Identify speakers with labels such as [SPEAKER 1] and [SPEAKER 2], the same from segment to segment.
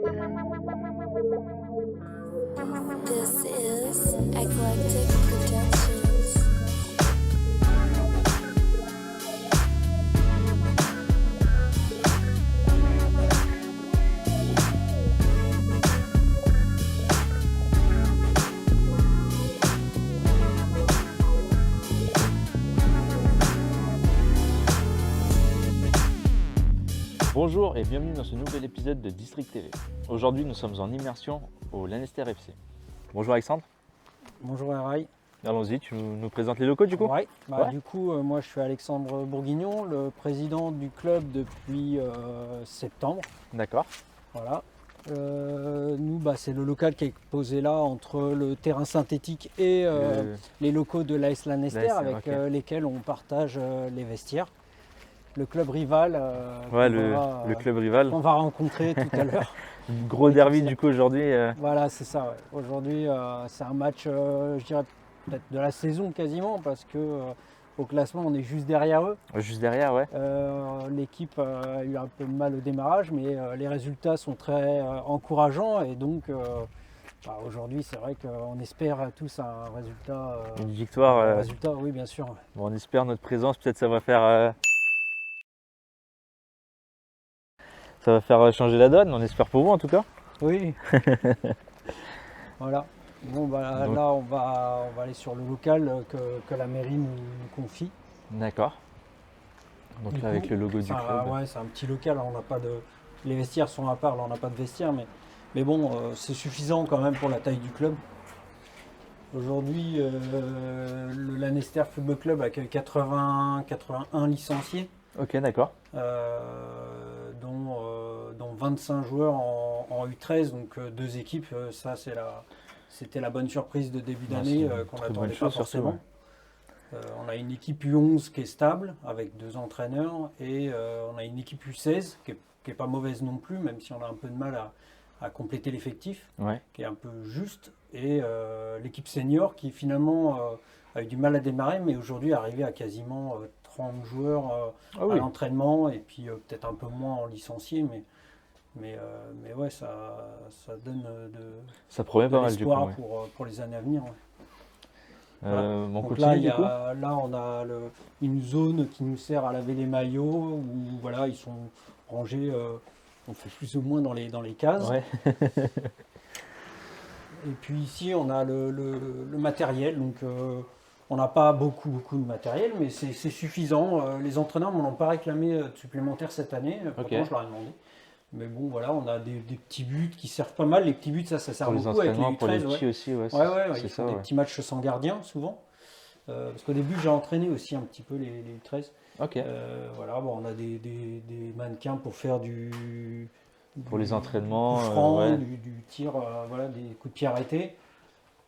[SPEAKER 1] This is Eclectic Productions.
[SPEAKER 2] Bonjour et bienvenue dans ce nouvel épisode de District TV. Aujourd'hui, nous sommes en immersion au Lanester FC. Bonjour Alexandre.
[SPEAKER 3] Bonjour Rai.
[SPEAKER 2] Allons-y, tu nous présentes les locaux du coup?
[SPEAKER 3] Ouais,
[SPEAKER 2] Ouais.
[SPEAKER 3] Du coup, moi je suis Alexandre Bourguignon, le président du club depuis septembre.
[SPEAKER 2] D'accord.
[SPEAKER 3] Voilà. Nous, c'est le local qui est posé là entre le terrain synthétique et les locaux de l'AS Lanester
[SPEAKER 2] L'AS,
[SPEAKER 3] avec
[SPEAKER 2] ok.
[SPEAKER 3] lesquels on partage les vestiaires. Le club rival
[SPEAKER 2] Ouais, le club rival.
[SPEAKER 3] qu'on va rencontrer tout à l'heure.
[SPEAKER 2] Gros derby du coup aujourd'hui.
[SPEAKER 3] Voilà, c'est ça. Ouais. Aujourd'hui, c'est un match, je dirais peut-être de la saison quasiment, parce que au classement, on est juste derrière eux.
[SPEAKER 2] Juste derrière, ouais.
[SPEAKER 3] L'équipe a eu un peu de mal au démarrage, mais les résultats sont très encourageants. Et donc, aujourd'hui, c'est vrai qu'on espère tous un résultat.
[SPEAKER 2] Une victoire.
[SPEAKER 3] Un résultat, oui, bien sûr.
[SPEAKER 2] Bon, on espère notre présence, peut-être ça va faire. Ça va faire changer la donne, on espère pour vous en tout cas.
[SPEAKER 3] Oui. Voilà. Bon,
[SPEAKER 2] Donc-
[SPEAKER 3] là, on va aller sur le local que la mairie nous confie.
[SPEAKER 2] D'accord. Donc
[SPEAKER 3] Du
[SPEAKER 2] là, avec
[SPEAKER 3] coup,
[SPEAKER 2] le logo du
[SPEAKER 3] c'est
[SPEAKER 2] club.
[SPEAKER 3] ouais, c'est un petit local. On n'a pas de. Les vestiaires sont à part. Là, on n'a pas de vestiaire, mais bon, c'est suffisant quand même pour la taille du club. Aujourd'hui, le Lanester Football Club accueille 81 licenciés,
[SPEAKER 2] Ok, d'accord.
[SPEAKER 3] dont 25 joueurs en U13, donc deux équipes. Ça, c'était la bonne surprise de début
[SPEAKER 2] Ouais,
[SPEAKER 3] d'année
[SPEAKER 2] c'est une
[SPEAKER 3] qu'on
[SPEAKER 2] très bonne
[SPEAKER 3] n'attendait pas
[SPEAKER 2] chose, surtout,
[SPEAKER 3] forcément.
[SPEAKER 2] ouais.
[SPEAKER 3] On a une équipe U11 qui est stable avec deux entraîneurs et on a une équipe U16 qui est pas mauvaise non plus, même si on a un peu de mal à compléter l'effectif,
[SPEAKER 2] Ouais.
[SPEAKER 3] qui est un peu juste. Et l'équipe senior qui finalement a eu du mal à démarrer, mais aujourd'hui est arrivée à quasiment 30 joueurs
[SPEAKER 2] Ah
[SPEAKER 3] à
[SPEAKER 2] oui.
[SPEAKER 3] l'entraînement et puis peut-être un peu moins en licenciés, mais ouais, ça donne
[SPEAKER 2] Ça promet
[SPEAKER 3] de
[SPEAKER 2] pas mal du coup.
[SPEAKER 3] l'espoir
[SPEAKER 2] Ouais.
[SPEAKER 3] pour les années à venir. Ouais.
[SPEAKER 2] On
[SPEAKER 3] Donc
[SPEAKER 2] continue
[SPEAKER 3] là,
[SPEAKER 2] du coup.
[SPEAKER 3] on a une zone qui nous sert à laver les maillots où voilà, ils sont rangés, on fait plus ou moins dans les cases.
[SPEAKER 2] Ouais.
[SPEAKER 3] Et puis ici, on a le matériel. Donc on n'a pas beaucoup de matériel, mais c'est suffisant. Les entraîneurs m'en ont pas réclamé de supplémentaires cette année. Pourtant, je leur ai demandé. Mais bon, voilà, on a des petits buts qui servent pas mal. Les petits buts, ça sert
[SPEAKER 2] Pour les
[SPEAKER 3] beaucoup avec les
[SPEAKER 2] entraînements, pour les
[SPEAKER 3] U13.
[SPEAKER 2] petits aussi, ouais.
[SPEAKER 3] Ouais,
[SPEAKER 2] C'est
[SPEAKER 3] ils
[SPEAKER 2] ça,
[SPEAKER 3] font des
[SPEAKER 2] ouais.
[SPEAKER 3] petits matchs sans gardien, souvent. Parce qu'au début, j'ai entraîné aussi un petit peu les U13.
[SPEAKER 2] Ok.
[SPEAKER 3] Voilà, on a des mannequins pour faire
[SPEAKER 2] Pour les entraînements,
[SPEAKER 3] coup franc,
[SPEAKER 2] ouais.
[SPEAKER 3] du tir, voilà, des coups de pied arrêtés.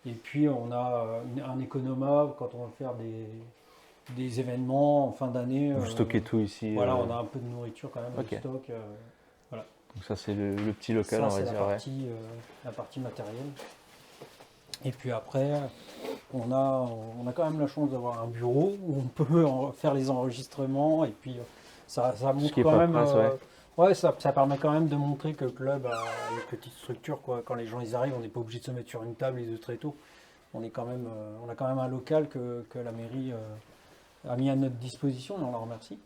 [SPEAKER 3] Et puis on a un économa quand on va faire des événements en fin d'année.
[SPEAKER 2] Vous stockez tout ici.
[SPEAKER 3] Voilà, on a un peu de nourriture quand même,
[SPEAKER 2] Ok.
[SPEAKER 3] de stock.
[SPEAKER 2] Donc ça c'est le petit local,
[SPEAKER 3] Ça,
[SPEAKER 2] on va
[SPEAKER 3] c'est
[SPEAKER 2] dire. Ouais.
[SPEAKER 3] la partie matérielle. Et puis après, on a quand même la chance d'avoir un bureau où on peut faire les enregistrements. Et puis ça montre
[SPEAKER 2] qui est
[SPEAKER 3] quand
[SPEAKER 2] pas
[SPEAKER 3] même.
[SPEAKER 2] presse, ouais.
[SPEAKER 3] Ouais, ça permet quand même de montrer que le club a une petite structure, quoi. Quand les gens ils arrivent, on n'est pas obligé de se mettre sur une table et de très tôt. On a quand même un local que la mairie a mis à notre disposition et on la remercie.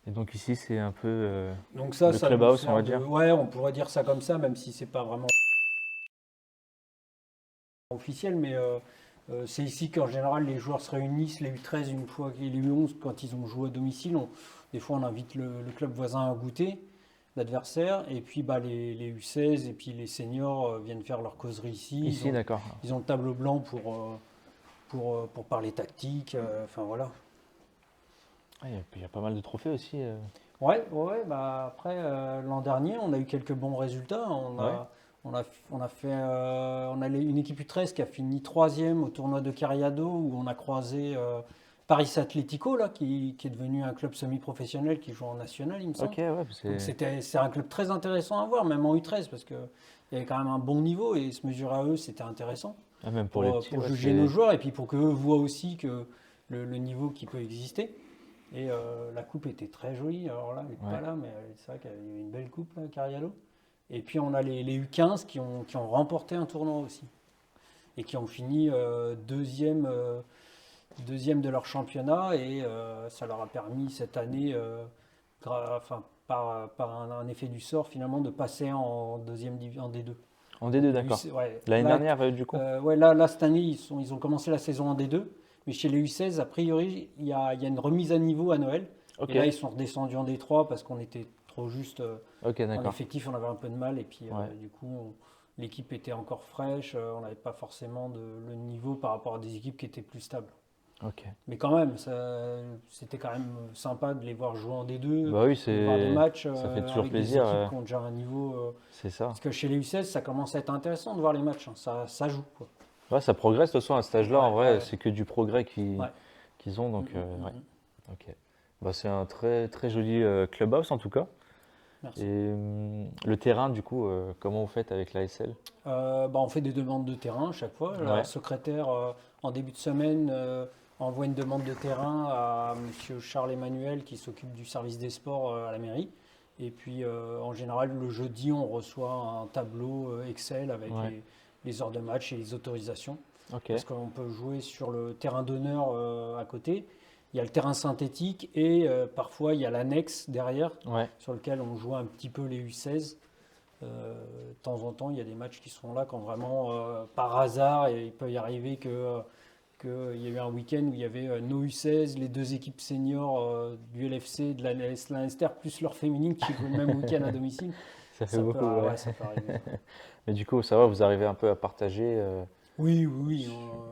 [SPEAKER 2] Et donc ici c'est un peu
[SPEAKER 3] Donc ça
[SPEAKER 2] le
[SPEAKER 3] nous
[SPEAKER 2] clubhouse,
[SPEAKER 3] sert
[SPEAKER 2] on va dire.
[SPEAKER 3] Ouais, on pourrait dire ça comme ça, même si c'est pas vraiment officiel, mais c'est ici qu'en général les joueurs se réunissent, les U13 une fois, et les U11 quand ils ont joué à domicile. Des fois on invite le club voisin à goûter, l'adversaire, et puis les U16 et puis les seniors viennent faire leur causerie ici.
[SPEAKER 2] Ici, d'accord.
[SPEAKER 3] Ils ont le tableau blanc pour parler tactique, enfin voilà.
[SPEAKER 2] Ah, il y a pas mal de trophées aussi.
[SPEAKER 3] Ouais, après l'an dernier, on a eu quelques bons résultats. On a une équipe U13 qui a fini 3e au tournoi de Cariado où on a croisé Paris Atlético là, qui est devenu un club semi-professionnel qui joue en national, il me semble.
[SPEAKER 2] Ok, ouais.
[SPEAKER 3] Donc c'est un club très intéressant à voir, même en U13, parce qu'il y avait quand même un bon niveau et se mesurer à eux, c'était intéressant.
[SPEAKER 2] Ah, même pour les petits.
[SPEAKER 3] Pour
[SPEAKER 2] Ouais,
[SPEAKER 3] juger nos joueurs et puis pour qu'eux voient aussi que le niveau qui peut exister. Et la coupe était très jolie. Alors là, elle n'est pas là, mais c'est vrai qu'il y avait une belle coupe, là, Carialo. Et puis on a les U15 qui ont remporté un tournoi aussi. Et qui ont fini deuxième de leur championnat. Et ça leur a permis cette année, par un effet du sort finalement, de passer en en D2.
[SPEAKER 2] En D2, d'accord.
[SPEAKER 3] Ouais.
[SPEAKER 2] L'année
[SPEAKER 3] Là,
[SPEAKER 2] dernière, du coup.
[SPEAKER 3] ouais, là, cette année, ils ont commencé la saison en D2. Mais chez les U16, a priori, il y a une remise à niveau à Noël.
[SPEAKER 2] Ok,
[SPEAKER 3] Et là, ils sont redescendus en D3 parce qu'on était trop juste
[SPEAKER 2] ok,
[SPEAKER 3] en
[SPEAKER 2] d'accord.
[SPEAKER 3] effectif, on avait un peu de mal. Et puis,
[SPEAKER 2] Ouais.
[SPEAKER 3] du coup, l'équipe était encore fraîche. On n'avait pas forcément le niveau par rapport à des équipes qui étaient plus stables.
[SPEAKER 2] Ok.
[SPEAKER 3] Mais quand même, c'était quand même sympa de les voir jouer en D2,
[SPEAKER 2] Bah oui,
[SPEAKER 3] de voir des matchs
[SPEAKER 2] ça fait toujours
[SPEAKER 3] avec
[SPEAKER 2] plaisir.
[SPEAKER 3] des équipes qui ont déjà un niveau.
[SPEAKER 2] C'est ça.
[SPEAKER 3] Parce que chez les U16, ça commence à être intéressant de voir les matchs. Hein. Ça joue, quoi.
[SPEAKER 2] Ouais, ça progresse de toute façon à cet âge-là. En
[SPEAKER 3] Ouais,
[SPEAKER 2] vrai,
[SPEAKER 3] ouais.
[SPEAKER 2] c'est que du progrès
[SPEAKER 3] Ouais.
[SPEAKER 2] qu'ils ont. Donc,
[SPEAKER 3] Mm.
[SPEAKER 2] ouais. Ok. Bah, c'est un très, très joli clubhouse en tout cas.
[SPEAKER 3] Merci.
[SPEAKER 2] Et le terrain, du coup, comment vous faites avec l'ASL?
[SPEAKER 3] On fait des demandes de terrain à chaque fois. La
[SPEAKER 2] Ouais.
[SPEAKER 3] secrétaire, en début de semaine, envoie une demande de terrain à monsieur Charles-Emmanuel qui s'occupe du service des sports à la mairie. Et puis, en général, le jeudi, on reçoit un tableau Excel avec
[SPEAKER 2] Ouais.
[SPEAKER 3] les heures de match et les autorisations.
[SPEAKER 2] Ok.
[SPEAKER 3] Parce qu'on peut jouer sur le terrain d'honneur à côté. Il y a le terrain synthétique et parfois il y a l'annexe derrière
[SPEAKER 2] Ouais.
[SPEAKER 3] sur lequel on joue un petit peu les U16. De temps en temps, il y a des matchs qui sont là quand vraiment, par hasard, et il peut y arriver qu'il y a eu un week-end où il y avait nos U16, les deux équipes seniors du LFC, de la Leinster, plus leur féminine qui jouent le même week-end à domicile.
[SPEAKER 2] Ça fait
[SPEAKER 3] Ça
[SPEAKER 2] beaucoup.
[SPEAKER 3] peut,
[SPEAKER 2] Ouais.
[SPEAKER 3] ouais, ça peut arriver.
[SPEAKER 2] Mais du coup, ça va, vous arrivez un peu à partager,
[SPEAKER 3] Oui, oui, oui.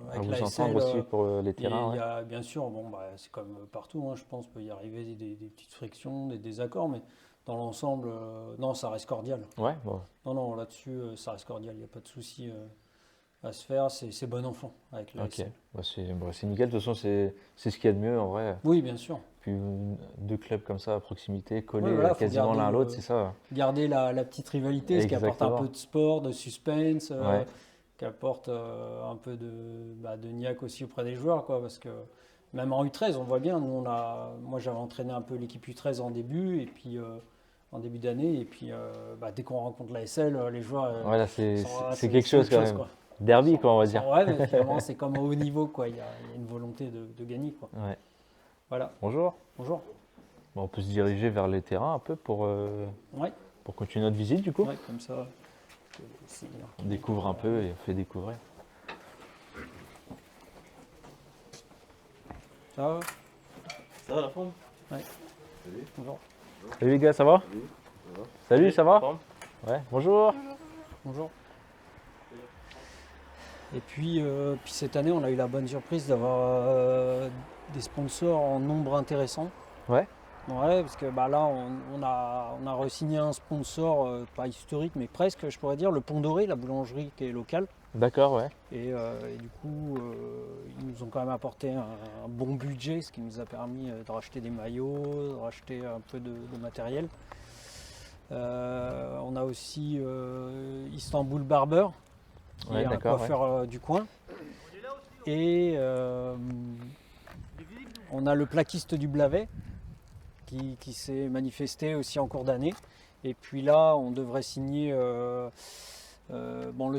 [SPEAKER 2] à
[SPEAKER 3] Avec
[SPEAKER 2] vous
[SPEAKER 3] la
[SPEAKER 2] entendre aussi pour les
[SPEAKER 3] et
[SPEAKER 2] terrains.
[SPEAKER 3] il
[SPEAKER 2] Ouais.
[SPEAKER 3] y a bien sûr, c'est comme partout, hein, je pense, peut y arriver des petites frictions, des désaccords, mais dans l'ensemble, non, ça reste cordial.
[SPEAKER 2] Ouais, bon.
[SPEAKER 3] Non, non, là-dessus, ça reste cordial, il n'y a pas de souci à se faire, c'est bon enfant avec la
[SPEAKER 2] Ok.
[SPEAKER 3] SL.
[SPEAKER 2] Bah, c'est nickel. De toute façon, c'est ce qu'il y a de mieux en vrai.
[SPEAKER 3] Oui, bien sûr.
[SPEAKER 2] Puis deux clubs comme ça à proximité, collés
[SPEAKER 3] Ouais, voilà, faut
[SPEAKER 2] quasiment
[SPEAKER 3] garder
[SPEAKER 2] l'un à l'autre,
[SPEAKER 3] le-
[SPEAKER 2] c'est ça.
[SPEAKER 3] Garder la petite rivalité, ce qui apporte un
[SPEAKER 2] Exactement.
[SPEAKER 3] peu de sport, de suspense,
[SPEAKER 2] Ouais.
[SPEAKER 3] qui apporte un peu de niaque aussi auprès des joueurs, quoi, parce que même en U13, on voit bien, moi j'avais entraîné un peu l'équipe U13 en début, et puis en début d'année, et puis dès qu'on rencontre la SL, les joueurs
[SPEAKER 2] Voilà, c'est
[SPEAKER 3] c'est
[SPEAKER 2] quelque chose
[SPEAKER 3] autre
[SPEAKER 2] quand même.
[SPEAKER 3] quoi.
[SPEAKER 2] Derby, quoi, on va dire.
[SPEAKER 3] Ouais, mais finalement, c'est comme au haut niveau, quoi. Il y a une volonté de gagner, quoi.
[SPEAKER 2] Ouais.
[SPEAKER 3] Voilà.
[SPEAKER 2] Bonjour.
[SPEAKER 3] Bonjour.
[SPEAKER 2] Bon, on peut se diriger vers les terrains un peu
[SPEAKER 3] Ouais,
[SPEAKER 2] pour continuer notre visite du coup.
[SPEAKER 3] ouais, comme ça. c'est-
[SPEAKER 2] On découvre un peu et on fait découvrir.
[SPEAKER 3] Ça va?
[SPEAKER 4] Ça va la forme?
[SPEAKER 3] Bonjour.
[SPEAKER 2] Salut les gars, ça va? Salut, ça va?
[SPEAKER 4] Forme.
[SPEAKER 2] Ouais, bonjour.
[SPEAKER 3] Bonjour. Et puis cette année, on a eu la bonne surprise d'avoir des sponsors en nombre intéressant.
[SPEAKER 2] Ouais.
[SPEAKER 3] Ouais, parce que là, on a re-signé un sponsor, pas historique, mais presque, je pourrais dire, le Pont Doré, la boulangerie qui est locale.
[SPEAKER 2] D'accord, ouais.
[SPEAKER 3] Et du coup, ils nous ont quand même apporté un bon budget, ce qui nous a permis de racheter des maillots, de racheter un peu de matériel. On a aussi Istanbul Barber, qui
[SPEAKER 2] Ouais,
[SPEAKER 3] est un
[SPEAKER 2] d'accord,
[SPEAKER 3] coiffeur du coin. Et on a le plaquiste du Blavet, qui s'est manifesté aussi en cours d'année. Et puis là, on devrait signer le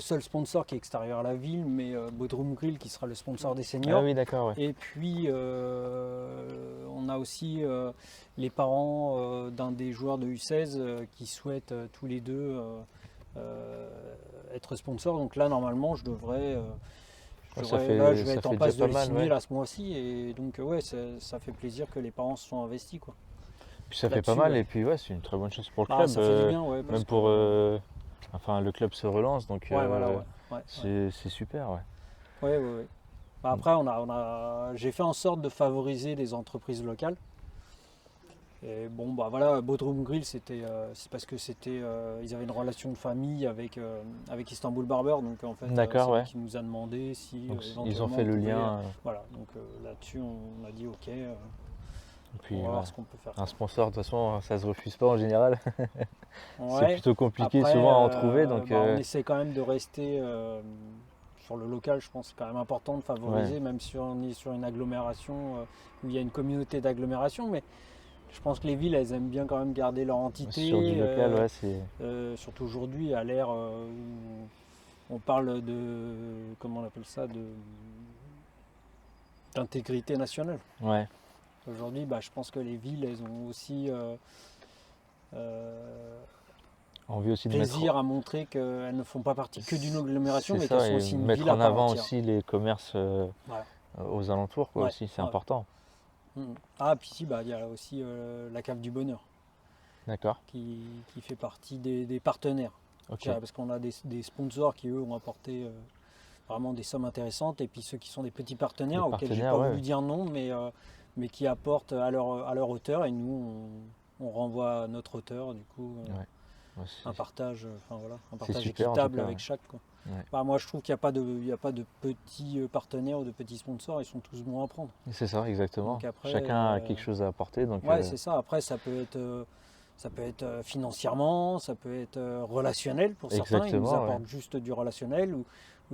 [SPEAKER 3] seul sponsor qui est extérieur à la ville, mais Bodrum Grill qui sera le sponsor des seniors.
[SPEAKER 2] Ah oui, d'accord, ouais.
[SPEAKER 3] Et puis on a aussi les parents d'un des joueurs de U16 qui souhaitent tous les deux être sponsors. Donc là, normalement, je devrais.
[SPEAKER 2] Ouais,
[SPEAKER 3] je vais
[SPEAKER 2] ça
[SPEAKER 3] être en
[SPEAKER 2] fait
[SPEAKER 3] passe
[SPEAKER 2] déjà
[SPEAKER 3] de
[SPEAKER 2] pas
[SPEAKER 3] les
[SPEAKER 2] mal,
[SPEAKER 3] signer
[SPEAKER 2] ouais.
[SPEAKER 3] là ce mois-ci. Et donc, ouais, ça fait plaisir que les parents se sont investis, quoi.
[SPEAKER 2] Puis ça fait pas
[SPEAKER 3] là-dessus,
[SPEAKER 2] mal
[SPEAKER 3] ouais.
[SPEAKER 2] et puis ouais, c'est une très bonne chose pour le
[SPEAKER 3] Ah,
[SPEAKER 2] club.
[SPEAKER 3] ça fait du bien, ouais. parce
[SPEAKER 2] Même
[SPEAKER 3] que-
[SPEAKER 2] pour. Enfin, le club se relance donc
[SPEAKER 3] Ouais, voilà, ouais. Ouais,
[SPEAKER 2] c'est super, ouais.
[SPEAKER 3] ouais, ouais, ouais. Après, j'ai fait en sorte de favoriser les entreprises locales. Et bon, voilà, Bodrum Grill, c'est parce que ils avaient une relation de famille avec Istanbul Barber, donc en fait,
[SPEAKER 2] D'accord,
[SPEAKER 3] c'est
[SPEAKER 2] ouais.
[SPEAKER 3] lui qui nous a demandé si
[SPEAKER 2] Donc, ils ont
[SPEAKER 3] éventuellement
[SPEAKER 2] fait le
[SPEAKER 3] on pouvait-
[SPEAKER 2] lien.
[SPEAKER 3] Voilà, donc là-dessus, on a dit ok,
[SPEAKER 2] Et puis,
[SPEAKER 3] on va
[SPEAKER 2] ouais,
[SPEAKER 3] voir ce qu'on peut faire.
[SPEAKER 2] un sponsor, de toute façon, ça se refuse pas en général. C'est
[SPEAKER 3] Ouais.
[SPEAKER 2] plutôt compliqué
[SPEAKER 3] Après,
[SPEAKER 2] souvent à en trouver. Donc,
[SPEAKER 3] on essaie quand même de rester sur le local, je pense que c'est quand même important de favoriser, même si on est sur une agglomération où il y a une communauté d'agglomération, mais Je pense que les villes, elles aiment bien quand même garder leur entité.
[SPEAKER 2] Sur du local, ouais, c'est.
[SPEAKER 3] Surtout aujourd'hui, à l'ère où on parle de, comment on appelle ça, d'intégrité nationale.
[SPEAKER 2] Ouais,
[SPEAKER 3] Aujourd'hui, bah, je pense que les villes, elles ont aussi
[SPEAKER 2] envie aussi de
[SPEAKER 3] plaisir à montrer qu'elles ne font pas partie que d'une agglomération,
[SPEAKER 2] c'est
[SPEAKER 3] mais
[SPEAKER 2] ça,
[SPEAKER 3] qu'elles sont
[SPEAKER 2] et
[SPEAKER 3] aussi une
[SPEAKER 2] mettre
[SPEAKER 3] ville à
[SPEAKER 2] en
[SPEAKER 3] part
[SPEAKER 2] avant
[SPEAKER 3] entière.
[SPEAKER 2] aussi les commerces
[SPEAKER 3] Ouais.
[SPEAKER 2] aux alentours, quoi,
[SPEAKER 3] Ouais,
[SPEAKER 2] aussi, c'est
[SPEAKER 3] ouais.
[SPEAKER 2] important.
[SPEAKER 3] Mm. Ah, puis si, bah, il y a aussi la Cave du Bonheur
[SPEAKER 2] D'accord,
[SPEAKER 3] qui fait partie des partenaires.
[SPEAKER 2] ok.
[SPEAKER 3] Parce qu'on a des sponsors qui, eux, ont apporté vraiment des sommes intéressantes. Et puis ceux qui sont des petits partenaires,
[SPEAKER 2] Les
[SPEAKER 3] auxquels j'ai
[SPEAKER 2] partenaires,
[SPEAKER 3] pas
[SPEAKER 2] ouais.
[SPEAKER 3] voulu dire non, mais qui apportent à leur hauteur. Et nous, on renvoie à notre hauteur, du coup,
[SPEAKER 2] Ouais,
[SPEAKER 3] un partage, un
[SPEAKER 2] c'est
[SPEAKER 3] partage
[SPEAKER 2] super, en tout
[SPEAKER 3] équitable
[SPEAKER 2] cas,
[SPEAKER 3] avec
[SPEAKER 2] ouais.
[SPEAKER 3] chaque. Quoi.
[SPEAKER 2] Ouais.
[SPEAKER 3] Bah, moi, je trouve qu'il n'y a pas de petits partenaires ou de petits sponsors. Ils sont tous bons à prendre.
[SPEAKER 2] C'est ça, exactement.
[SPEAKER 3] Donc après,
[SPEAKER 2] Chacun a quelque chose à apporter, donc
[SPEAKER 3] Ouais, c'est ça. Après, ça peut être financièrement, ça peut être relationnel pour certains. Ils nous
[SPEAKER 2] Exactement,
[SPEAKER 3] apportent juste du relationnel ou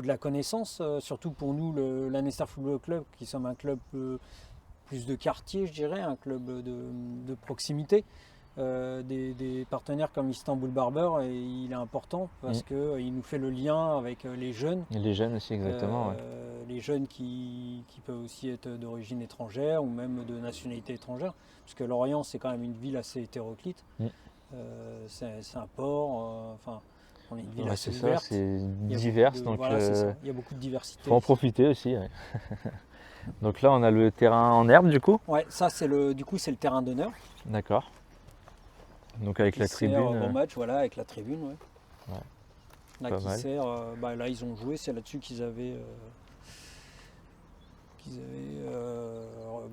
[SPEAKER 3] de la connaissance. Surtout pour nous, l'Annester Football Club, qui sommes un club plus de quartier, je dirais, un club de proximité. Des partenaires comme Istanbul Barber, et il est important parce qu'il nous fait le lien avec les jeunes.
[SPEAKER 2] et les jeunes aussi, exactement. Ouais.
[SPEAKER 3] Les jeunes qui peuvent aussi être d'origine étrangère ou même de nationalité étrangère, parce que Lorient c'est quand même une ville assez hétéroclite. C'est un port, enfin on est une ville
[SPEAKER 2] Ouais,
[SPEAKER 3] assez
[SPEAKER 2] c'est ça,
[SPEAKER 3] ouverte.
[SPEAKER 2] c'est
[SPEAKER 3] Il y a
[SPEAKER 2] divers,
[SPEAKER 3] beaucoup de-
[SPEAKER 2] donc
[SPEAKER 3] voilà, c'est ça. Il y a beaucoup de diversité.
[SPEAKER 2] faut en profiter aussi. Ouais. Donc là, on a le terrain en herbe, du coup.
[SPEAKER 3] Ouais, ça c'est le terrain d'honneur.
[SPEAKER 2] D'accord. Donc avec
[SPEAKER 3] Qui
[SPEAKER 2] la
[SPEAKER 3] sert
[SPEAKER 2] tribune.
[SPEAKER 3] au match, voilà, avec la tribune, ouais.
[SPEAKER 2] Ouais,
[SPEAKER 3] Là
[SPEAKER 2] pas
[SPEAKER 3] qui
[SPEAKER 2] mal.
[SPEAKER 3] sert, là ils ont joué, c'est là-dessus qu'ils avaient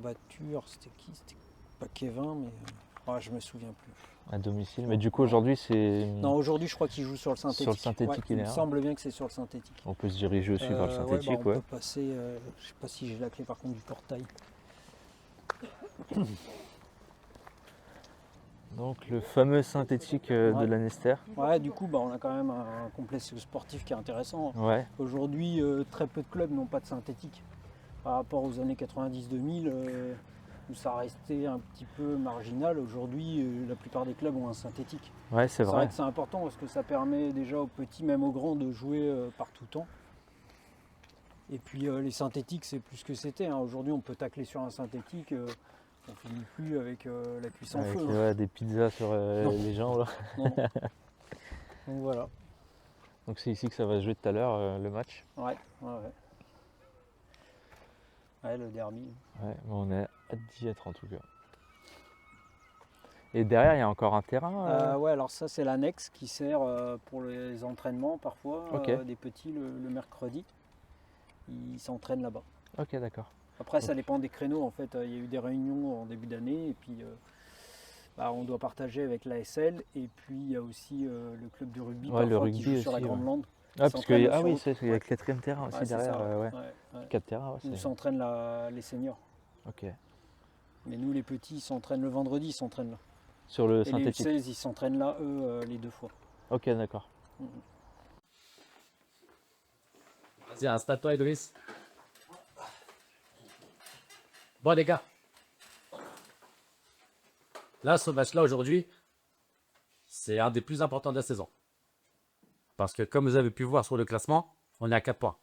[SPEAKER 3] battu. Alors, c'était qui? C'était pas Kevin, mais je me souviens plus.
[SPEAKER 2] À domicile. Mais du coup, aujourd'hui, c'est.
[SPEAKER 3] Non, aujourd'hui je crois qu'ils jouent sur le synthétique.
[SPEAKER 2] Sur le synthétique,
[SPEAKER 3] il
[SPEAKER 2] il est
[SPEAKER 3] me
[SPEAKER 2] là.
[SPEAKER 3] semble bien que c'est sur le synthétique.
[SPEAKER 2] On peut se diriger aussi vers le synthétique,
[SPEAKER 3] on
[SPEAKER 2] ouais.
[SPEAKER 3] peut passer. Je sais pas si j'ai la clé par contre du portail.
[SPEAKER 2] Donc le fameux synthétique de
[SPEAKER 3] Ouais.
[SPEAKER 2] l'Annester.
[SPEAKER 3] Ouais, du coup, on a quand même un complexe sportif qui est intéressant.
[SPEAKER 2] Ouais,
[SPEAKER 3] Aujourd'hui, très peu de clubs n'ont pas de synthétique. Par rapport aux années 90-2000, où ça restait un petit peu marginal, aujourd'hui, la plupart des clubs ont un synthétique.
[SPEAKER 2] ouais, c'est
[SPEAKER 3] C'est vrai
[SPEAKER 2] vrai.
[SPEAKER 3] que c'est important parce que ça permet déjà aux petits, même aux grands, de jouer par tout temps. Et puis les synthétiques, c'est plus que c'était. Hein. Aujourd'hui, on peut tacler sur un synthétique. On finit plus avec la cuisse en
[SPEAKER 2] Avec
[SPEAKER 3] feu. Hein.
[SPEAKER 2] des pizzas sur
[SPEAKER 3] Non.
[SPEAKER 2] les jambes. Là.
[SPEAKER 3] Non. Donc voilà.
[SPEAKER 2] Donc c'est ici que ça va se jouer tout à l'heure, le match.
[SPEAKER 3] Ouais. Ouais, le derby.
[SPEAKER 2] Ouais, on est hâte d'y être en tout cas. Et derrière, il y a encore un terrain.
[SPEAKER 3] Ouais, alors ça, c'est l'annexe qui sert pour les entraînements parfois.
[SPEAKER 2] Ok.
[SPEAKER 3] Des petits le mercredi. Ils s'entraînent là-bas.
[SPEAKER 2] Ok, d'accord.
[SPEAKER 3] Après, ça dépend des créneaux. En fait, il y a eu des réunions en début d'année et puis on doit partager avec l'ASL. Et puis, il y a aussi le club de rugby
[SPEAKER 2] Ouais, le
[SPEAKER 3] parfois,
[SPEAKER 2] rugby
[SPEAKER 3] qui joue sur la
[SPEAKER 2] aussi,
[SPEAKER 3] Grande
[SPEAKER 2] ouais.
[SPEAKER 3] Lande.
[SPEAKER 2] Ah, parce
[SPEAKER 3] s'entraînent
[SPEAKER 2] que
[SPEAKER 3] sur
[SPEAKER 2] oui,
[SPEAKER 3] autre-
[SPEAKER 2] il y a le quatrième terrain aussi
[SPEAKER 3] Ouais, c'est
[SPEAKER 2] derrière.
[SPEAKER 3] ça,
[SPEAKER 2] Ouais.
[SPEAKER 3] ouais.
[SPEAKER 2] 4 terrains, ouais,
[SPEAKER 3] Où
[SPEAKER 2] c'est.
[SPEAKER 3] s'entraînent les seniors.
[SPEAKER 2] Ok.
[SPEAKER 3] Mais nous, les petits, ils s'entraînent le vendredi, ils s'entraînent là.
[SPEAKER 2] Sur le
[SPEAKER 3] Et les
[SPEAKER 2] synthétique.
[SPEAKER 3] U16, ils s'entraînent là, eux, les 2 fois.
[SPEAKER 2] Ok, d'accord.
[SPEAKER 5] Vas-y, installe-toi, Idriss. Bon, les gars. Là, ce match-là, aujourd'hui, c'est un des plus importants de la saison. Parce que, comme vous avez pu voir sur le classement, on est à 4 points.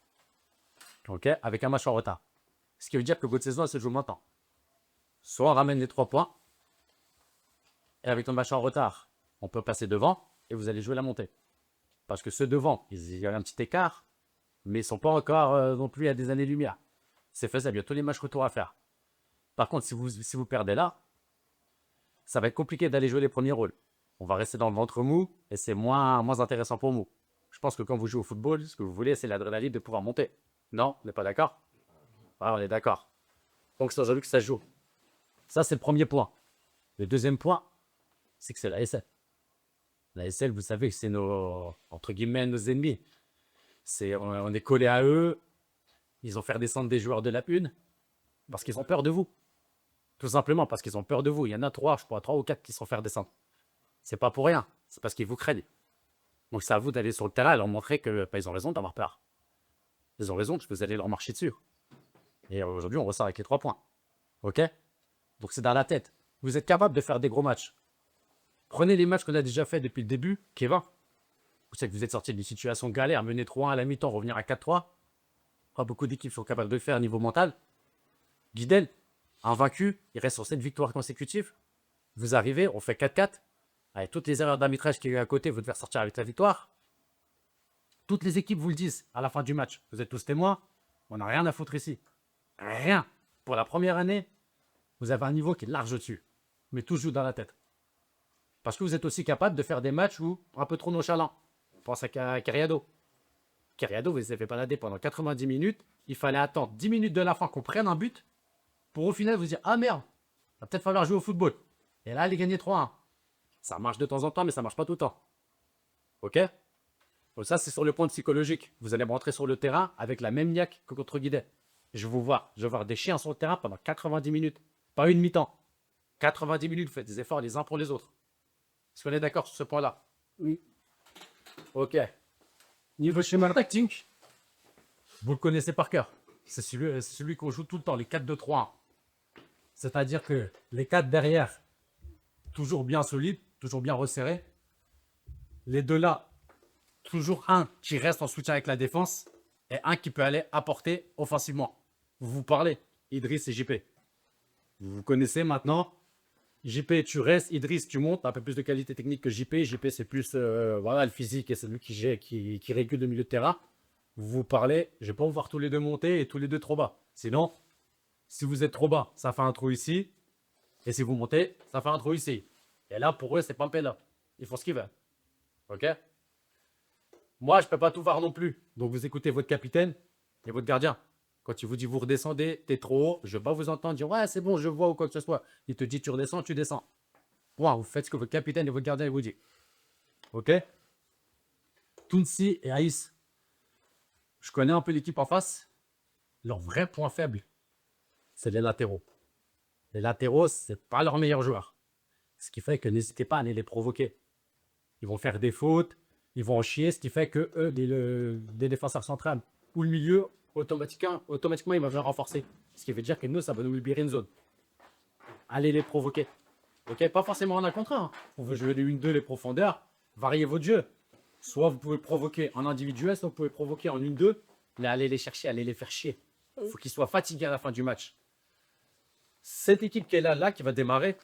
[SPEAKER 5] OK? Avec un match en retard. Ce qui veut dire que votre saison, elle se joue maintenant. Soit on ramène les 3 points, et avec ton match en retard, on peut passer devant, et vous allez jouer la montée. Parce que ceux devant, il y a un petit écart, mais ils ne sont pas encore non plus à des années-lumière. C'est faisable, il y a tous les matchs retour à faire. Par contre, si vous perdez là, ça va être compliqué d'aller jouer les premiers rôles. On va rester dans le ventre mou et c'est moins intéressant pour nous. Je pense que quand vous jouez au football, ce que vous voulez, c'est l'adrénaline de pouvoir monter. Non, on n'est pas d'accord? Ouais, on est d'accord. Donc c'est aujourd'hui que ça se joue. Ça, c'est le premier point. Le deuxième point, c'est que c'est la SL. La SL, vous savez que c'est entre guillemets, nos ennemis. On est collé à eux. Ils ont fait descendre des joueurs de la une parce qu'ils ont peur de vous. Tout simplement parce qu'ils ont peur de vous. Il y en a 3 ou 4 qui sont fait descendre. C'est pas pour rien. C'est parce qu'ils vous craignent. Donc c'est à vous d'aller sur le terrain et leur montrer que ils ont raison d'avoir peur. Ils ont raison parce que vous allez leur marcher dessus. Et aujourd'hui, on ressort avec les 3 points. Ok? Donc c'est dans la tête. vous êtes capable de faire des gros matchs. Prenez les matchs qu'on a déjà fait depuis le début, Kevin. Vous savez que vous êtes sorti d'une situation galère, mener 3-1 à la mi-temps, revenir à 4-3. Pas beaucoup d'équipes sont capables de le faire au niveau mental. Guidel, invaincu, il reste sur 7 victoires consécutives. Vous arrivez, on fait 4-4. Avec toutes les erreurs d'arbitrage qu'il y a eu à côté, vous devez ressortir avec la victoire. Toutes les équipes vous le disent à la fin du match. Vous êtes tous témoins. On n'a rien à foutre ici. Rien. Pour la première année, vous avez un niveau qui est large au-dessus. Mais tout se joue dans la tête. Parce que vous êtes aussi capable de faire des matchs où un peu trop nonchalant. Pense à Cariado. Cariado, vous avez balader pendant 90 minutes. Il fallait attendre 10 minutes de la fin qu'on prenne un but pour au final vous dire « Ah merde, il va peut-être falloir jouer au football. » Et là, elle est gagnée 3-1. Ça marche de temps en temps, mais ça marche pas tout le temps. Ok? Donc ça, c'est sur le point psychologique. Vous allez me rentrer sur le terrain avec la même niaque que contre Guidet. Je vais voir des chiens sur le terrain pendant 90 minutes. Pas une mi-temps. 90 minutes, vous faites des efforts les uns pour les autres. Est-ce qu'on est d'accord sur ce point-là?
[SPEAKER 3] Oui.
[SPEAKER 5] Ok. Niveau schéma tactique, vous le connaissez par cœur. C'est celui qu'on joue tout le temps, les 4-2-3-1. C'est-à-dire que les 4 derrière, toujours bien solides, toujours bien resserrés. Les deux là, toujours un qui reste en soutien avec la défense et un qui peut aller apporter offensivement. Vous vous parlez, Idriss et JP. Vous vous connaissez maintenant. JP, tu restes. Idriss, tu montes. Un peu plus de qualité technique que JP. JP, c'est plus voilà, le physique et c'est lui qui régule le milieu de terrain. Vous vous parlez. Je ne vais pas vous voir tous les deux monter et tous les deux trop bas. Sinon, si vous êtes trop bas, ça fait un trou ici. Et si vous montez, ça fait un trou ici. Et là, pour eux, c'est pas un là. Ils font ce qu'ils veulent. Ok? Moi, je ne peux pas tout voir non plus. Donc, vous écoutez votre capitaine et votre gardien. Quand il vous dit vous redescendez, t'es trop haut, je ne vais pas vous entendre dire ouais, c'est bon, je vois ou quoi que ce soit. Il te dit tu redescends, tu descends. Wow, vous faites ce que votre capitaine et votre gardien vous disent. Ok? Tounsi et Aïs, je connais un peu l'équipe en face. Leur vrai point faible, c'est les latéraux. Les latéraux, ce n'est pas leurs meilleurs joueurs. Ce qui fait que n'hésitez pas à aller les provoquer. Ils vont faire des fautes, ils vont en chier, ce qui fait que eux, les défenseurs centrales ou le milieu, automatiquement, il va venir renforcer. Ce qui veut dire que nous, ça va nous libérer une zone. Allez les provoquer. Ok, pas forcément en un contre un. On veut jouer les 1-2, les profondeurs. Variez votre jeu. Soit vous pouvez provoquer en individuel, soit vous pouvez provoquer en 1-2. Mais allez les chercher, allez les faire chier. Il faut qu'ils soient fatigués à la fin du match. Cette équipe qui est là, qui va démarrer,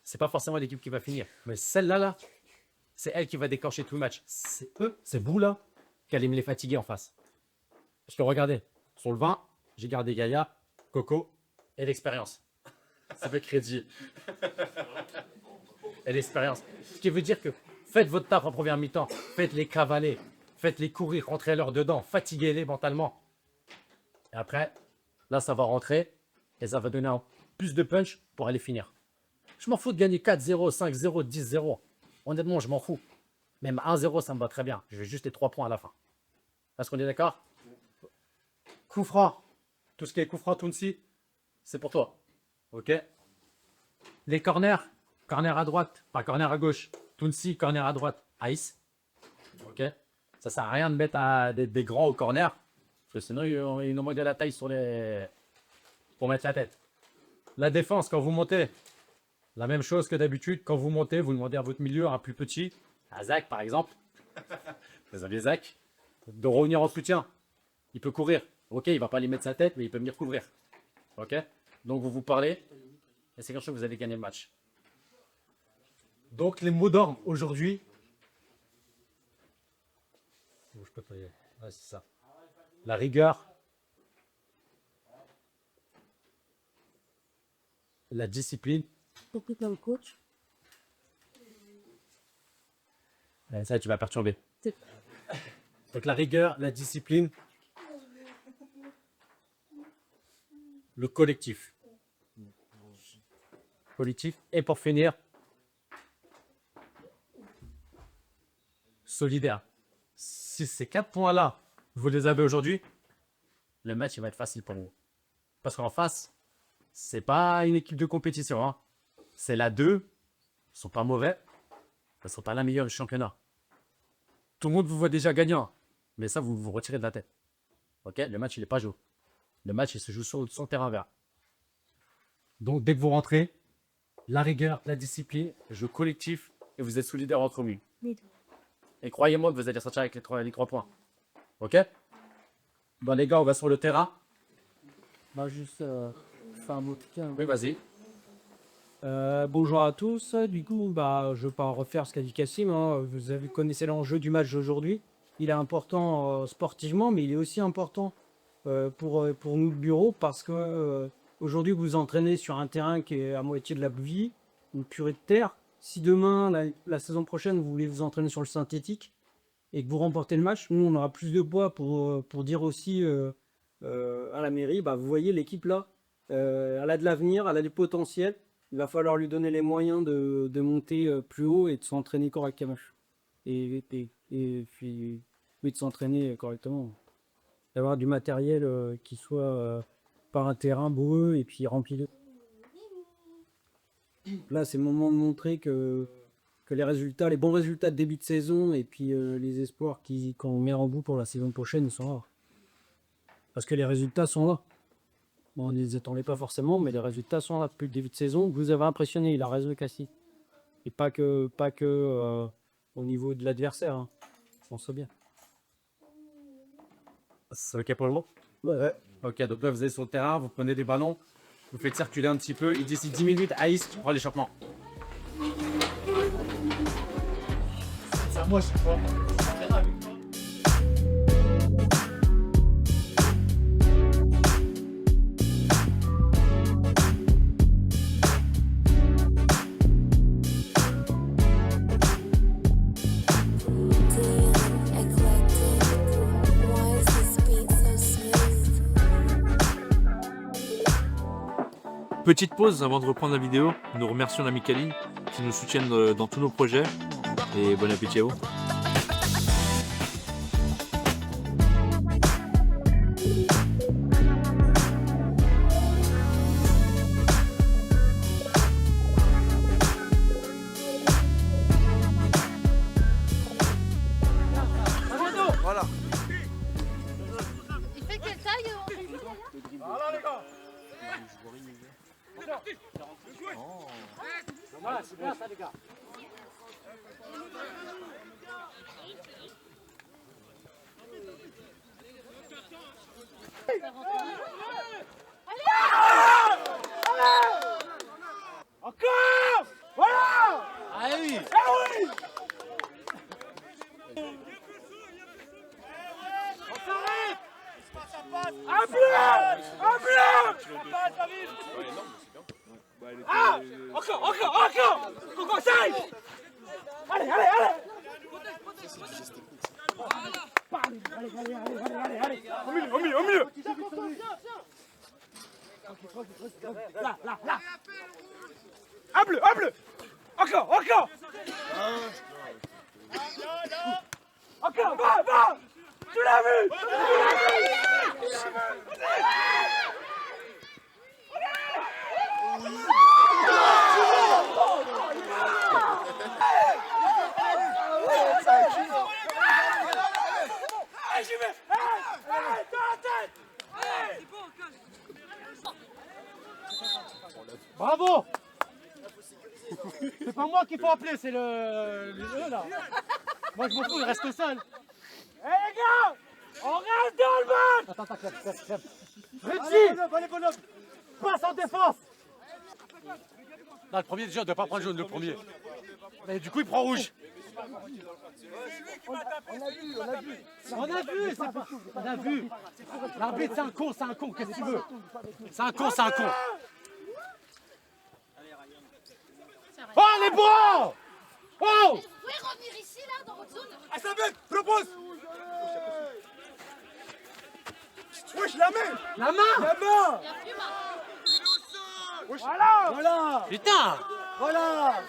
[SPEAKER 5] c'est pas forcément l'équipe qui va finir. Mais celle-là, c'est elle qui va déclencher tout le match. C'est eux, c'est vous là, qui allez me les fatiguer en face. Parce que regardez, sur le 20, j'ai gardé Gaïa, Coco et l'expérience. Ça fait crédit. Et l'expérience. Ce qui veut dire que faites votre taf en première mi-temps, faites-les cavaler, faites-les courir, rentrez-leur dedans, fatiguez-les mentalement. Et après, là, ça va rentrer et ça va donner un plus de punch pour aller finir. Je m'en fous de gagner 4-0, 5-0, 10-0. Honnêtement, je m'en fous. Même 1-0, ça me va très bien. Je veux juste les 3 points à la fin. Est-ce qu'on est d'accord? Coup franc. Tout ce qui est coup franc, Tounsi, c'est pour toi. Ok? Les corners. Corner à droite, pas corner à gauche. Tounsi, corner à droite. Ice. Ok? Ça sert à rien de mettre des grands au corner. Parce que sinon, ils nous manquent de la taille pour mettre la tête. La défense, quand vous montez, la même chose que d'habitude. Quand vous montez, vous demandez à votre milieu, un plus petit, à Zach par exemple. Désolé Zach. De revenir en soutien. Il peut courir. Ok, il ne va pas aller mettre sa tête, mais il peut venir couvrir. Ok? Donc vous vous parlez. Et c'est comme ça que vous allez gagner le match. Donc les mots d'ordre aujourd'hui. Oh, je peux pas y aller. Ouais, c'est ça. La rigueur. La discipline.
[SPEAKER 6] Beaucoup comme coach.
[SPEAKER 5] Ça, tu vas perturber.
[SPEAKER 6] C'est-
[SPEAKER 5] Donc la rigueur, la discipline, le collectif. Collectif. Et pour finir, solidaire. Si ces 4 points-là, vous les avez aujourd'hui, le match il va être facile pour vous. Parce qu'en face, c'est pas une équipe de compétition. Hein. C'est la 2. Ils sont pas mauvais. Ils sont pas la meilleure du championnat. Tout le monde vous voit déjà gagnant. Mais ça, vous vous retirez de la tête. Ok? Le match, il n'est pas joué. Le match, il se joue sur le terrain vert. Donc, dès que vous rentrez, la rigueur, la discipline, le jeu collectif et vous êtes solidaires entre vous.
[SPEAKER 1] Les deux.
[SPEAKER 5] Et croyez-moi que vous allez sortir avec les 3 points. Ok? Bon les gars, on va sur le terrain.
[SPEAKER 3] Bah, juste faire un mot de soutien.
[SPEAKER 5] Oui, vas-y.
[SPEAKER 6] Bonjour à tous. Du coup, je ne vais pas refaire ce qu'a dit Cassim, hein. Vous connaissez l'enjeu du match d'aujourd'hui. Il est important sportivement, mais il est aussi important pour nous de bureau parce que aujourd'hui vous vous entraînez sur un terrain qui est à moitié de la pluie, une purée de terre. Si demain, la saison prochaine, vous voulez vous entraîner sur le synthétique et que vous remportez le match, nous on aura plus de poids pour dire aussi à la mairie, vous voyez l'équipe là, elle a de l'avenir, elle a du potentiel. Il va falloir lui donner les moyens de monter plus haut et de s'entraîner correctement. Et puis, oui, de s'entraîner correctement. D'avoir du matériel qui soit par un terrain beau et puis rempli de... Là, c'est le moment de montrer que les résultats, les bons résultats de début de saison et puis les espoirs qu'on met en bout pour la saison prochaine, ils sont là. Parce que les résultats sont là. Bon, on ne les attendait pas forcément, mais les résultats sont là depuis le début de saison. Vous avez impressionné, il a raison, Cassie. Et pas que au niveau de l'adversaire. Hein. On sait bien.
[SPEAKER 5] C'est ok pour le moment?
[SPEAKER 6] Ouais.
[SPEAKER 5] Ok, donc là vous allez sur le terrain, vous prenez des ballons, vous faites circuler un petit peu, et d'ici 10 minutes, Aïs, tu prends l'échappement.
[SPEAKER 4] C'est à moi, je sais pas.
[SPEAKER 2] Petite pause avant de reprendre la vidéo. Nous remercions l'ami Kaline qui nous soutiennent dans tous nos projets. Et bon appétit à vous.
[SPEAKER 4] Voilà.
[SPEAKER 7] Il fait quelle taille
[SPEAKER 4] Voilà les gars.
[SPEAKER 5] Voilà, c'est bien ça les gars.
[SPEAKER 4] Encore. Voilà.
[SPEAKER 5] Allez.
[SPEAKER 4] On s'arrête. Un bloc. Un bloc. Ça passe, David. Ah. Encore. Faut qu'on s'aille. Allez. Allez. Au milieu. Là. Un bleu. Encore. Encore, va. Tu l'as vu. Allez, j'y vais. Allez, dans la tête. Allez. Bravo. C'est pas moi qu'il faut appeler, c'est le là. Moi je m'en fous, il reste seul. Eh les gars, on reste dans le match. Attends, Richie, passe en défense. Non, le premier déjà, il ne doit pas prendre jaune, le premier. Mais du coup, il prend rouge. On a vu. L'arbitre, c'est un con, qu'est-ce que tu veux? C'est un con. Oh, les bras! Oh!
[SPEAKER 7] Vous pouvez revenir ici, là, dans votre zone?
[SPEAKER 4] Ah, ça bête, propose! Wesh, la main!
[SPEAKER 7] Il n'y a plus mal.
[SPEAKER 4] Voilà!
[SPEAKER 5] Putain!
[SPEAKER 4] Voilà!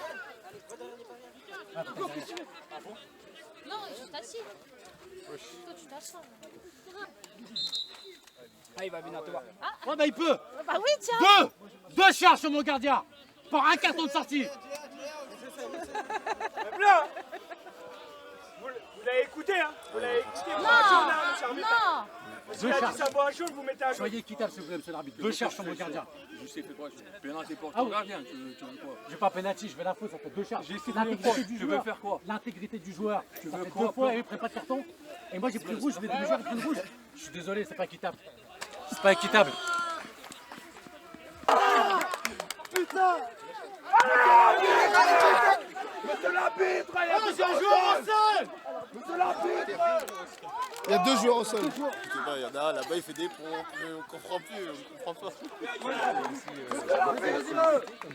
[SPEAKER 7] Non, juste assis. Toi, tu t'assois.
[SPEAKER 4] Ouais, bah il peut!
[SPEAKER 7] Bah oui, tiens.
[SPEAKER 4] Deux charges sur mon gardien! Pour un carton de sortie! Vous l'avez écouté, hein? Vous l'avez écouté, vous
[SPEAKER 7] Non,
[SPEAKER 4] un jaune, hein, monsieur l'arbitre.
[SPEAKER 7] non.
[SPEAKER 4] S'il a dit ça vaut un jaune, vous mettez un jaune.
[SPEAKER 8] Soyez équitable, s'il vous plaît, monsieur l'arbitre. Deux charges sur mon gardien.
[SPEAKER 9] Je sais, fais quoi? Pénalité pour
[SPEAKER 8] Ah
[SPEAKER 9] ton
[SPEAKER 8] oui.
[SPEAKER 9] gardien, tu veux quoi?
[SPEAKER 8] Je vais pas pénalty, je vais la faute, ça fait deux charges.
[SPEAKER 9] J'ai essayé de
[SPEAKER 8] L'intégrité
[SPEAKER 9] faire
[SPEAKER 8] du
[SPEAKER 9] Tu veux
[SPEAKER 8] joueur.
[SPEAKER 9] faire quoi?
[SPEAKER 8] L'intégrité du joueur.
[SPEAKER 9] Tu
[SPEAKER 8] Ça
[SPEAKER 9] veux
[SPEAKER 8] fait
[SPEAKER 9] quoi,
[SPEAKER 8] deux fois,
[SPEAKER 9] Flo
[SPEAKER 8] et il prend pas de carton. Et moi j'ai pris le rouge, les deux joueurs ont pris le rouge. Je suis désolé, c'est pas équitable. C'est pas équitable.
[SPEAKER 10] Il y a deux joueurs au sol. Il y en a un là-bas, il fait des pompes, on comprend plus, on comprend pas.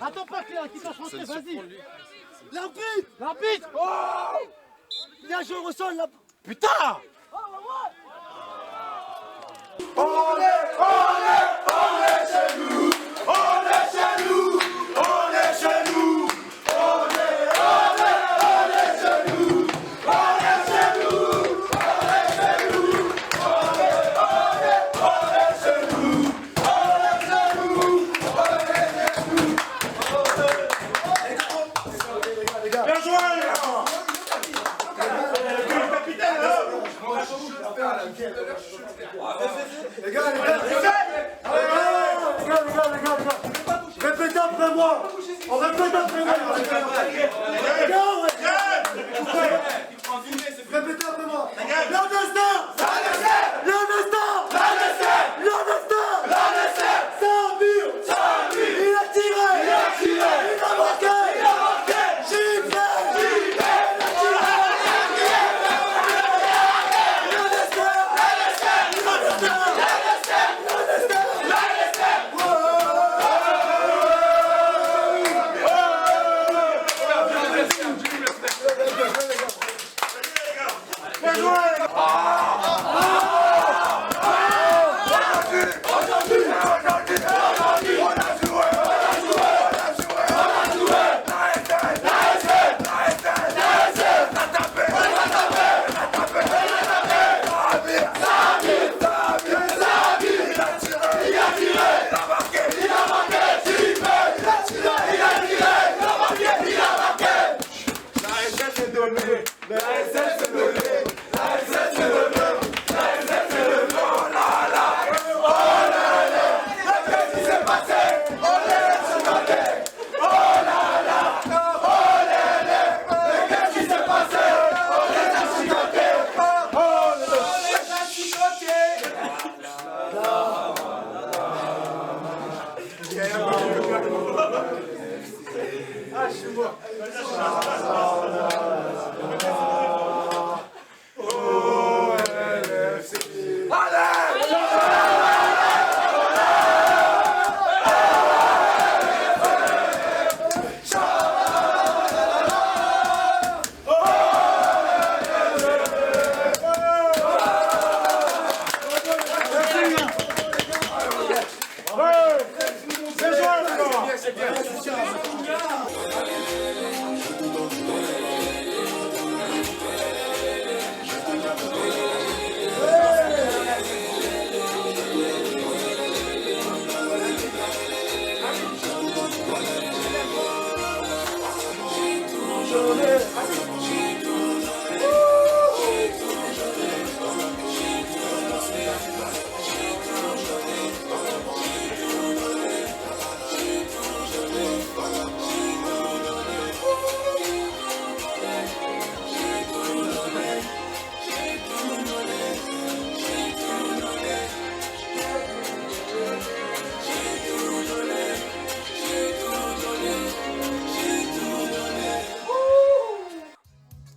[SPEAKER 8] Attends pas que la quitte en français, vas-y.
[SPEAKER 10] L'arbitre!
[SPEAKER 8] L'arbitre.
[SPEAKER 10] Il y a un joueur au sol là!
[SPEAKER 8] Putain.
[SPEAKER 10] Répétez après moi! On répète après moi! Répétez après moi! Il a tiré! Il a marqué! Giflé!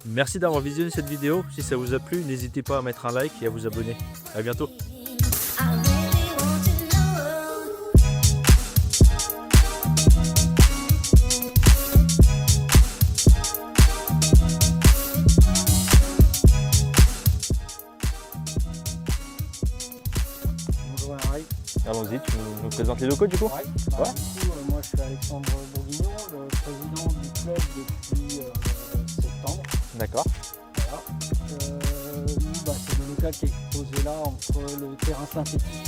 [SPEAKER 2] Merci d'avoir visionné cette vidéo. Si ça vous a plu, n'hésitez pas à mettre un like et à vous abonner. À bientôt.
[SPEAKER 1] I really want to know.
[SPEAKER 3] Bonjour Henri.
[SPEAKER 2] Allons-y, tu nous présentes les locaux du coup?
[SPEAKER 3] Ouais. Bah, du coup, moi je suis Alexandre Bourguignon, le président du club depuis septembre.
[SPEAKER 2] D'accord.
[SPEAKER 3] Voilà. Nous, bah, c'est le local qui est exposé là entre le terrain synthétique